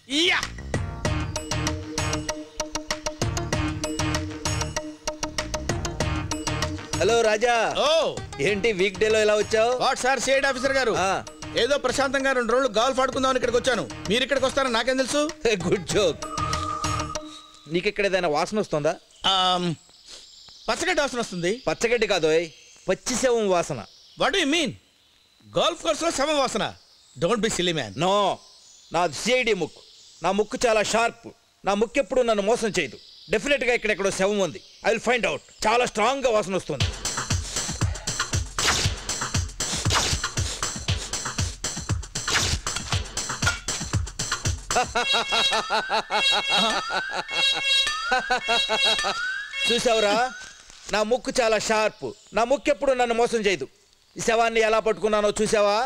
Hello రాజా. ఏంటి week డేలో ఎలా వచ్చావు? వాట్ సార్ సిఐడి ఆఫీసర్ గారు, ఏదో ప్రశాంతంగా 2 రోజులు గాల్ఫ్ ఆడుకుందామని ఇక్కడికి వచ్చాను. మీరు ఇక్కడికి వస్తారని నాకేం తెలుసు? Good joke. నీకు ఇక్కడ ఏదైనా వాసన వస్తుందా? పచ్చగడ్డి వాసన వస్తుంది. పచ్చగడ్డి కాదు, పచ్చి శవం వాసన. What you mean? Golf course లో శవం వాసన? Don't be silly man. No, నాది సిఐడి ముక్కు. నా ముక్కు చాలా షార్ప్. నా ముక్కు ఎప్పుడు నన్ను మోసం చేయదు. డెఫినెట్ గా ఇక్కడెక్కడో శవం ఉంది. I will find out. చాలా స్ట్రాంగ్ గా వాసన వస్తుంది. చూసావురా, నా ముక్కు చాలా షార్ప్. నా ముక్కు ఎప్పుడు నన్ను మోసం చేయదు. ఈ శవాన్ని ఎలా పట్టుకున్నానో చూసావా?